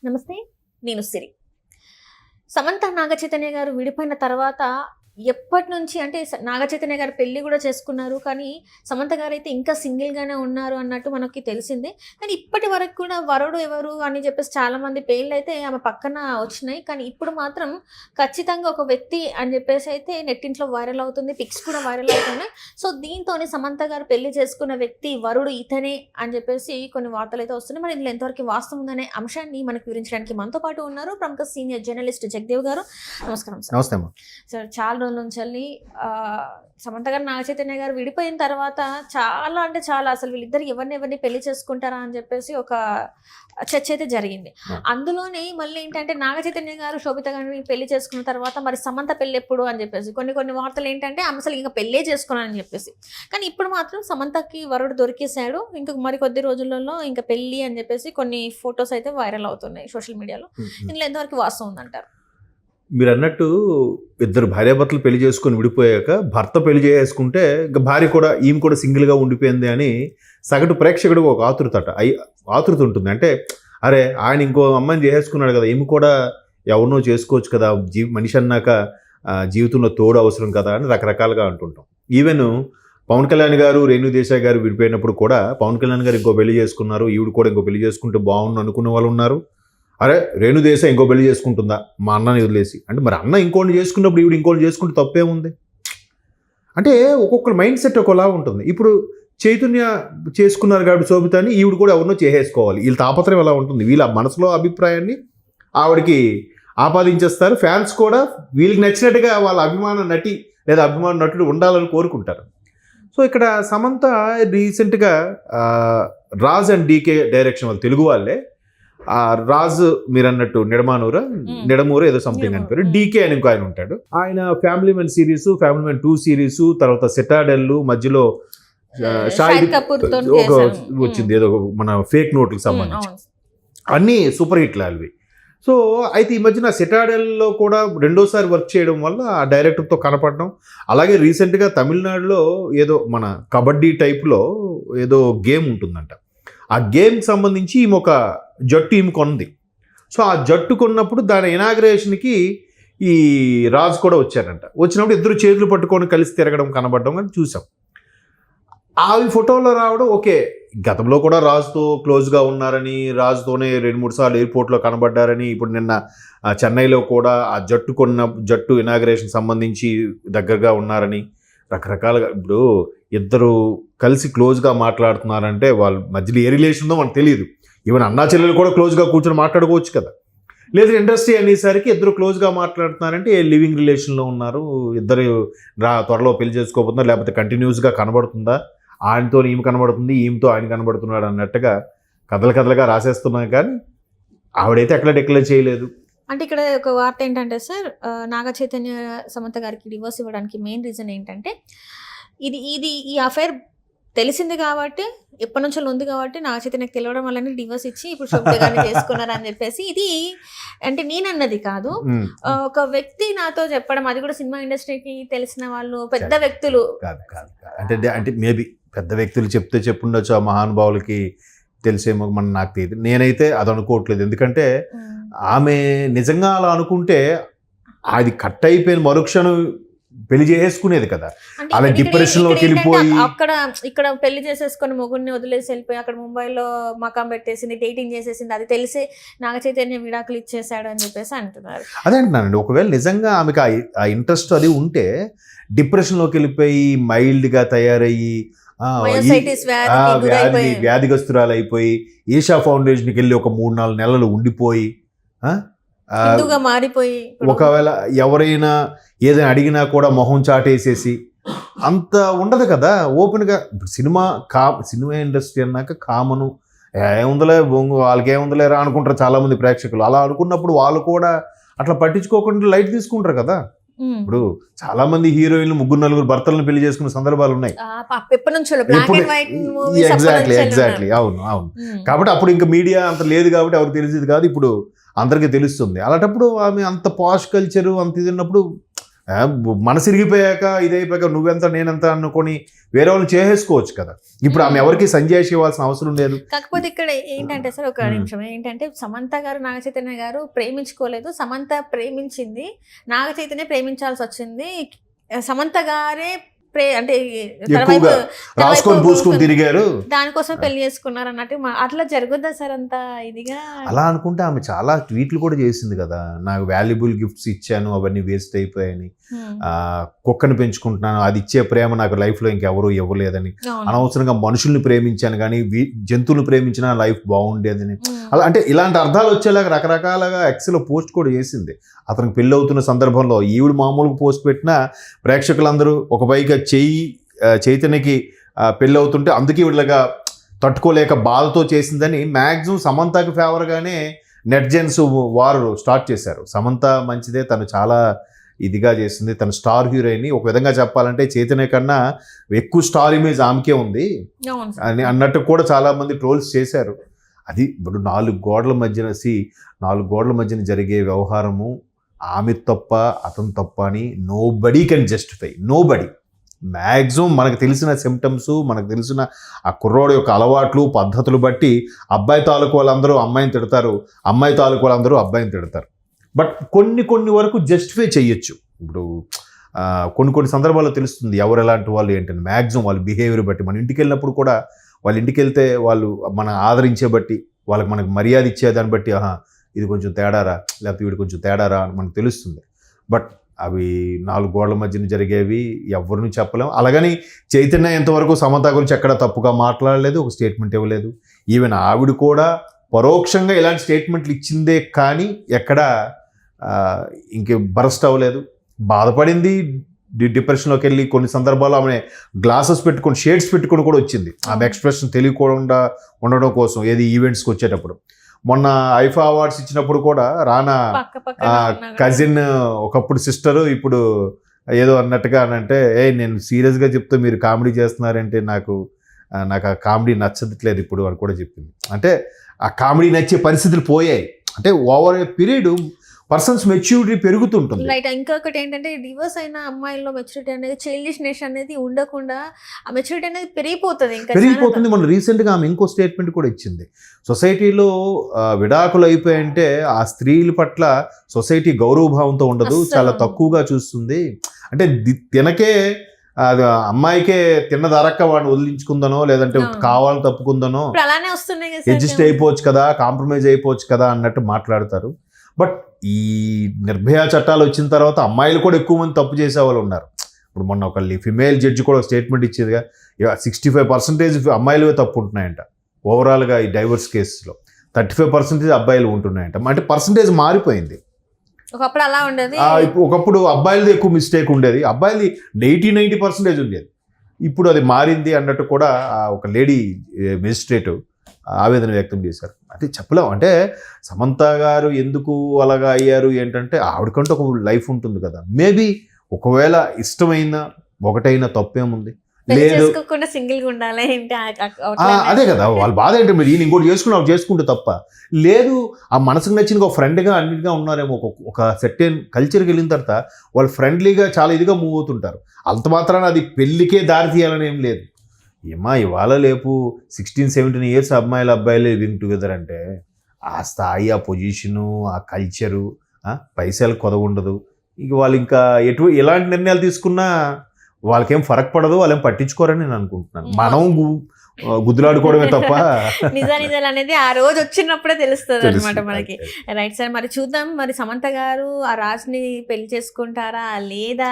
నమస్తే. నేను సిరి. సమంత నాగచైతన్య గారు విడిపోయిన తర్వాత ఎప్పటినుంచి అంటే నాగచైతన్య గారు పెళ్లి కూడా చేసుకున్నారు. కానీ సమంత గారైతే ఇంకా సింగిల్‌గానే ఉన్నారు అన్నట్టు మనకి తెలిసిందే. కానీ ఇప్పటి వరకు కూడా వరుడు ఎవరు అని చెప్పేసి చాలామంది పేర్లయితే ఆమె పక్కన వచ్చినాయి. కానీ ఇప్పుడు మాత్రం ఖచ్చితంగా ఒక వ్యక్తి అని చెప్పేసి అయితే నెట్టింట్లో వైరల్ అవుతుంది. పిక్స్ కూడా వైరల్ అవుతున్నాయి. సో దీంతోనే సమంత గారు పెళ్లి చేసుకున్న వ్యక్తి వరుడు ఇతనే అని చెప్పేసి కొన్ని వార్తలైతే వస్తున్నాయి. మరి ఇందులో ఎంతవరకు వాస్తవం ఉందనే అంశాన్ని మనకు వివరించడానికి మనతో పాటు ఉన్నారు ప్రముఖ సీనియర్ జర్నలిస్ట్ జగదేవ్ గారు. నమస్కారం సార్. నమస్తే అమ్మా. సార్, చాలా రోజుల నుంచి సమంత గారు నాగచైతన్య గారు విడిపోయిన తర్వాత చాలా అంటే చాలా అసలు వీళ్ళిద్దరు ఎవరిని పెళ్లి చేసుకుంటారా అని చెప్పేసి ఒక చర్చ అయితే జరిగింది. అందులోనే మళ్ళీ ఏంటంటే నాగచైతన్య గారు శోభిత గారిని పెళ్లి చేసుకున్న తర్వాత మరి సమంత పెళ్ళి ఎప్పుడు అని చెప్పేసి కొన్ని వార్తలు ఏంటంటే ఆమె అసలు ఇంకా పెళ్ళే చేసుకున్నానని చెప్పేసి. కానీ ఇప్పుడు మాత్రం సమంతకి వరుడు దొరికేశాడు. ఇంకా మరి కొద్ది రోజులలో ఇంకా పెళ్ళి అని చెప్పేసి కొన్ని ఫొటోస్ అయితే వైరల్ అవుతున్నాయి సోషల్ మీడియాలో. ఇందులో ఎంతవరకు వాస్తవం ఉందంటారు? మీరు అన్నట్టు ఇద్దరు భార్యాభర్తలు పెళ్లి చేసుకొని విడిపోయాక భర్త పెళ్లి చేసుకుంటే ఇంకా భార్య కూడా ఈమె కూడా సింగిల్గా ఉండిపోయింది అని సగటు ప్రేక్షకుడికి ఒక ఆతృత ఉంటుంది. అంటే అరే ఆయన ఇంకో అమ్మాయిని చేసేసుకున్నాడు కదా, ఈమె కూడా ఎవరినో చేసుకోవచ్చు కదా, మనిషి అన్నాక జీవితంలో తోడు అవసరం కదా అని రకరకాలుగా అంటుంటాం. ఈవెన్ పవన్ కళ్యాణ్ గారు రేణు దేశాయ్ గారు విడిపోయినప్పుడు కూడా పవన్ కళ్యాణ్ గారు ఇంకో పెళ్లి చేసుకున్నారు, ఈవిడ కూడా ఇంకో పెళ్లి చేసుకుంటే బాగుండు అనుకునే వాళ్ళు ఉన్నారు. అరే రేణు దేశాయ్ ఇంకో పెళ్లి చేసుకుంటుందా మా అన్నని వదిలేసి అంటే, మరి అన్న ఇంకోటి చేసుకున్నప్పుడు ఈవిడ ఇంకోటి చేసుకుంటే తప్పేముంది? అంటే ఒక్కొక్కరు మైండ్ సెట్ ఒకలా ఉంటుంది. ఇప్పుడు చైతన్య చేసుకున్నారు కాబట్టి శోభితాని ఈవిడ కూడా ఎవరినో చేసేసుకోవాలి, వీళ్ళ తాపత్రయం ఎలా ఉంటుంది, వీళ్ళ మనసులో అభిప్రాయాన్ని ఆవిడకి ఆపాదించేస్తారు. ఫ్యాన్స్ కూడా వీళ్ళకి నచ్చినట్టుగా వాళ్ళ అభిమాన నటి లేదా అభిమాన నటుడు ఉండాలని కోరుకుంటారు. సో ఇక్కడ సమంత రీసెంట్గా రాజ్ అండ్ డీకే డైరెక్షన్ వాళ్ళు తెలుగు వాళ్ళే. రాజు మీరు అన్నట్టు నిడమూరు ఏదో సంథింగ్ అని పేరు, డీకే అని ఇంకో ఆయన ఉంటాడు. ఆయన family men series, family men 2 series, తర్వాత సిటాడెల్ మధ్యలో షాహిద్ ఒక వచ్చింది ఏదో మన ఫేక్ నోట్లకు సంబంధించి అన్నీ సూపర్ హిట్లు అవి. సో అయితే ఈ మధ్యన సిటాడెల్లో కూడా రెండోసారి వర్క్ చేయడం వల్ల ఆ డైరెక్టర్తో కనపడడం, అలాగే రీసెంట్గా తమిళనాడులో ఏదో మన కబడ్డీ టైప్లో ఏదో గేమ్ ఉంటుందంట. ఆ గేమ్కి సంబంధించి ఈమె ఒక జట్టు ఈమె కొన్నది. సో ఆ జట్టు కొన్నప్పుడు దాని ఇనాగ్రేషన్కి ఈ రాజు కూడా వచ్చారంట. వచ్చినప్పుడు ఇద్దరు చేతులు పట్టుకొని కలిసి తిరగడం కనబడడం కానీ చూసాం. అవి ఫోటోలో రావడం ఓకే, గతంలో కూడా రాజుతో క్లోజ్గా ఉన్నారని, రాజుతోనే 2-3 సార్లు ఎయిర్పోర్ట్లో కనబడ్డారని, ఇప్పుడు నిన్న చెన్నైలో కూడా ఆ జట్టు ఇనాగ్రేషన్ సంబంధించి దగ్గరగా ఉన్నారని రకరకాలుగా. ఇప్పుడు ఇద్దరు కలిసి క్లోజ్గా మాట్లాడుతున్నారంటే వాళ్ళ మధ్యలో ఏ రిలేషన్ ఉందో మనకు తెలియదు. ఈవెన్ అన్నా చెల్లెలు కూడా క్లోజ్గా కూర్చొని మాట్లాడుకోవచ్చు కదా. లేదు ఇండస్ట్రీ అనేసరికి ఇద్దరు క్లోజ్గా మాట్లాడుతున్నారంటే లివింగ్ రిలేషన్లో ఉన్నారు, ఇద్దరు త్వరలో పెళ్లి చేసుకోబోతున్నారు, లేకపోతే కంటిన్యూస్గా కనబడుతుందా, ఆయనతో ఈమె కనబడుతుంది, ఈమెతో ఆయన కనబడుతున్నాడు అన్నట్టుగా కథలుగా రాసేస్తున్నాం. కానీ ఆవిడైతే ఎక్కడ డిక్లేర్ చేయలేదు. అంటే ఇక్కడ ఒక వార్త ఏంటంటే సార్, నాగ చైతన్య సమంత గారికి డివోర్స్ ఇవ్వడానికి మెయిన్ రీజన్ ఏంటంటే ఈ అఫైర్ తెలిసింది కాబట్టి, ఎప్పటి నుంచో ఉంది కాబట్టి నాగ చైతన్యకి తెలియడం వల్లనే డివోర్స్ ఇచ్చి ఇప్పుడు శోభిత గారిని చేసుకున్నారు అని చెప్పేసి. ఇది అంటే నేనన్నది కాదు, ఒక వ్యక్తి నాతో చెప్పడం, అది కూడా సినిమా ఇండస్ట్రీకి తెలిసిన వాళ్ళు పెద్ద వ్యక్తులు అంటే మేబీ పెద్ద వ్యక్తులు చెప్పుండొచ్చు, ఆ మహానుభావులకి తెలిసేమో నాకు తెలియదు. నేనైతే అది అనుకోవట్లేదు. ఎందుకంటే ఆమె నిజంగా అలా అనుకుంటే అది కట్ అయిపోయిన మరుక్షణం పెళ్లి చేసుకునేది కదా. అలా డిప్రెషన్లోకి వెళ్ళిపోయి ఇక్కడ పెళ్లి చేసేసుకొని మొగుడిని వదిలేసి వెళ్ళిపోయి అక్కడ ముంబైలో మకాం పెట్టేసింది, డేటింగ్ చేసేసింది, అది తెలిసే నాగ చైతన్య విడాకులు ఇచ్చేసాడు అని చెప్పేసి అంటున్నారు. అదే అంటున్నానండి, ఒకవేళ నిజంగా ఆమెకు ఆ ఇంట్రెస్ట్ అది ఉంటే డిప్రెషన్లోకి వెళ్ళిపోయి మైల్డ్గా తయారయ్యి వ్యాధిగ్రస్తురాలు అయిపోయి ఈషా ఫౌండేషన్కి వెళ్ళి ఒక 3-4 నెలలు ఉండిపోయి మారిపోయి, ఒకవేళ ఎవరైనా ఏదైనా అడిగినా కూడా మొహం చాటేసేసి అంత ఉండదు కదా ఓపెన్గా. ఇప్పుడు సినిమా ఇండస్ట్రీ అన్నాక కామను ఏముందలే వాళ్ళకి ఏముందలేరా అనుకుంటారు చాలామంది ప్రేక్షకులు. అలా అనుకున్నప్పుడు వాళ్ళు కూడా అట్లా పట్టించుకోకుండా లైట్ తీసుకుంటారు కదా. ఇప్పుడు చాలా మంది హీరోయిన్లు 3-4 భర్తలను పెళ్లి చేసుకునే సందర్భాలు ఉన్నాయి. ఎగ్జాక్ట్లీ అవును. కాబట్టి అప్పుడు ఇంకా మీడియా అంత లేదు కాబట్టి ఎవరికి తెలిసేది కాదు, ఇప్పుడు అందరికీ తెలుస్తుంది. అలాంటప్పుడు ఆమె అంత పాష్ కల్చరు అంత ఇది ఉన్నప్పుడు మనసు ఇరిగిపోయాక ఇదైపోయాక నువ్వెంత నేనెంత అనుకొని వేరే వాళ్ళని చేసేసుకోవచ్చు కదా. ఇప్పుడు ఆమె ఎవరికి సంజయ్ ఇవ్వాల్సిన అవసరం లేదు. కాకపోతే ఇక్కడ ఏంటంటే సార్ ఒక నిమిషం, ఏంటంటే సమంత గారు నాగ చైతన్య గారు ప్రేమించుకోలేదు, సమంత ప్రేమించింది, నాగ చైతన్య ప్రేమించాల్సి వచ్చింది. సమంత గారే అంటే ఎక్కువగా రాసుకొని పూసుకొని తిరిగారు, దానికోసం పెళ్లి చేసుకున్నారు అన్నట్టు అట్లా జరుగుద్దా సార్ అంత ఇదిగా? అలా అనుకుంటే ఆమె చాలా ట్వీట్లు కూడా చేసింది కదా, నాకు వాల్యుబుల్ గిఫ్ట్స్ ఇచ్చాను అవన్నీ వేస్ట్ అయిపోయాయని, కుక్కని పెంచుకుంటున్నాను అది ఇచ్చే ప్రేమ నాకు లైఫ్లో ఇంకెవరూ ఇవ్వలేదని, అనవసరంగా మనుషుల్ని ప్రేమించాను కానీ జంతువులు ప్రేమించినా లైఫ్ బాగుండేదని, అలా అంటే ఇలాంటి అర్థాలు వచ్చేలాగా రకరకాలుగా ఎక్స్లో పోస్ట్ కూడా చేసింది. అతనికి పెళ్ళి అవుతున్న సందర్భంలో ఈవిడ మామూలుగా పోస్ట్ పెట్టినా ప్రేక్షకులందరూ ఒక పైగా చైతన్యకి పెళ్ళి అవుతుంటే అందుకే వీళ్ళగా తట్టుకోలేక బాధతో చేసిందని మ్యాక్సిమం సమంతకి ఫేవర్గానే నెట్జెన్స్ వారు స్టార్ట్ చేశారు. సమంత మంచిదే, తను చాలా ఇదిగా చేసింది, తను స్టార్ హీరోయిన్, ఒక విధంగా చెప్పాలంటే చైతన్య కన్నా ఎక్కువ స్టార్ ఇమేజ్ ఆమెకే ఉంది అని అన్నట్టు కూడా చాలామంది ట్రోల్స్ చేశారు. అది ఇప్పుడు నాలుగు గోడల మధ్యన జరిగే వ్యవహారము ఆమె తప్ప అతను తప్ప అని nobody can justify, nobody. Maximum మనకు తెలిసిన సిమ్టమ్స్, మనకు తెలిసిన ఆ కుర్రోడు యొక్క అలవాట్లు పద్ధతులు బట్టి అబ్బాయి తాలూకు వాళ్ళందరూ అమ్మాయిని తిడతారు, అమ్మాయి తాలూకు వాళ్ళందరూ అబ్బాయిని తిడతారు. బట్ కొన్ని వరకు జస్టిఫై చెయ్యొచ్చు. ఇప్పుడు కొన్ని సందర్భాల్లో తెలుస్తుంది ఎవరు ఎలాంటి వాళ్ళు ఏంటని. మ్యాక్సిమం వాళ్ళ బిహేవియర్ బట్టి, మన ఇంటికి వెళ్ళినప్పుడు కూడా వాళ్ళ ఇంటికి వెళ్తే వాళ్ళు మన ఆదరించే బట్టి, వాళ్ళకి మనకు మర్యాద ఇచ్చేదాన్ని బట్టి ఇది కొంచెం తేడారా లేకపోతే వీడు కొంచెం తేడారా అని మనకు తెలుస్తుంది. బట్ అవి నాలుగు గోడల మధ్యన జరిగేవి, ఎవరిని చెప్పలేము. అలాగని చైతన్య ఎంతవరకు సమంత గురించి ఎక్కడ తప్పుగా మాట్లాడలేదు, ఒక స్టేట్మెంట్ ఇవ్వలేదు. ఈవెన్ ఆవిడ కూడా పరోక్షంగా ఇలాంటి స్టేట్మెంట్లు ఇచ్చిందే కానీ ఎక్కడ ఇంక బరస్ట్ అవ్వలేదు. బాధపడింది, డిప్రెషన్లోకి వెళ్ళి కొన్ని సందర్భాల్లో ఆమె గ్లాసెస్ పెట్టుకొని షేడ్స్ పెట్టుకొని కూడా వచ్చింది, ఆమె ఎక్స్ప్రెషన్ తెలియకుండా ఉండడం కోసం, ఏది ఈవెంట్స్కి వచ్చేటప్పుడు. మొన్న ఐఫా అవార్డ్స్ ఇచ్చినప్పుడు కూడా రానా కజిన్, ఒకప్పుడు సిస్టరు, ఇప్పుడు ఏదో అన్నట్టుగా అంటే నేను సీరియస్గా చెప్తే మీరు కామెడీ చేస్తున్నారంటే నాకు ఆ కామెడీ నచ్చట్లేదు ఇప్పుడు అని కూడా చెప్పింది. అంటే ఆ కామెడీ నచ్చే పరిస్థితులు పోయాయి. అంటే over a period persons maturity పెరుగుతుంటుంది. రైట్. ఇంకొకటి ఏంటంటే డివోర్స్ అయిన అమ్మాయిల్లో మెచ్యూరిటీ అనేది, చైల్డిష్నెస్ అనేది ఉండకుండా ఆ మెచ్యూరిటీ అనేది పెరిగిపోతుంది. మనం రీసెంట్గా ఆమె ఇంకో స్టేట్మెంట్ కూడా ఇచ్చింది. సొసైటీలో విడాకులు అయిపోయాయంటే ఆ స్త్రీల పట్ల సొసైటీ గౌరవభావంతో ఉండదు, చాలా తక్కువగా చూస్తుంది. అంటే తినకే అమ్మాయికే తిన్నదరక్క వాడిని వదిలించుకుందనో లేదంటే కావాలని తప్పుకుందనో, అలానే వస్తున్నాయి, అడ్జస్ట్ అయిపోవచ్చు కదా, కాంప్రమైజ్ అయిపోవచ్చు కదా అన్నట్టు మాట్లాడతారు. బట్ ఈ నిర్భయ చట్టాలు వచ్చిన తర్వాత అమ్మాయిలు కూడా ఎక్కువ మంది తప్పు చేసే వాళ్ళు ఉన్నారు. ఇప్పుడు మొన్న ఒక ఫిమేల్ జడ్జి కూడా స్టేట్మెంట్ ఇచ్చేదిగా 65% అమ్మాయిలవే తప్పు ఉంటున్నాయంట ఓవరాల్గా ఈ డైవర్స్ కేసులో, 35% అబ్బాయిలు ఉంటున్నాయంట. అంటే పర్సంటేజ్ మారిపోయింది. ఒకప్పుడు అలా ఉండేది, ఒకప్పుడు అబ్బాయిలది ఎక్కువ మిస్టేక్ ఉండేది, అబ్బాయిలది 80-90% ఉండేది. ఇప్పుడు అది మారింది అన్నట్టు కూడా ఒక లేడీ మెజిస్ట్రేట్ ఆవేదన వ్యక్తం చేశారు. అది చెప్పలేం. అంటే సమంత గారు ఎందుకు అలాగా అయ్యారు ఏంటంటే ఆవిడకంటూ ఒక లైఫ్ ఉంటుంది కదా. మేబీ ఒకవేళ ఇష్టమైన ఒకటైనా తప్పేముంది, లేదు సింగిల్గా ఉండాలి అదే కదా వాళ్ళ బాధ. ఏంటంటే మీరు ఈయన ఇంకోటి చేసుకుంటే తప్ప లేదు, ఆ మనసుకు నచ్చిన ఒక ఫ్రెండ్గా అన్నిటిగా ఉన్నారేమో. ఒక సెర్టైన్ కల్చర్కి వెళ్ళిన తర్వాత వాళ్ళు ఫ్రెండ్లీగా చాలా ఇదిగా మూవ్ అవుతుంటారు. అంత మాత్రాన అది పెళ్ళికే దారి తీయాలని ఏం లేదు. ఇవాళ లేపు 16-17 years అబ్బాయిలు లివింగ్ టుగెదర్ అంటే ఆ స్థాయి, ఆ పొజిషను, ఆ కల్చరు, పైసలు కొదవుండదు. ఇంక వాళ్ళు ఇంకా ఎలాంటి నిర్ణయాలు తీసుకున్నా వాళ్ళకేం ఫరక్ పడదు, వాళ్ళేం పట్టించుకోరని నేను అనుకుంటున్నాను. మనం గుద్దులాడుకోవడమే తప్ప నిజాలు అనేది ఆ రోజు వచ్చినప్పుడే తెలుస్తుంది అనమాట మనకి. రైట్ సార్, మరి చూద్దాం మరి సమంత గారు ఆ రాజ్ని పెళ్లి చేసుకుంటారా లేదా?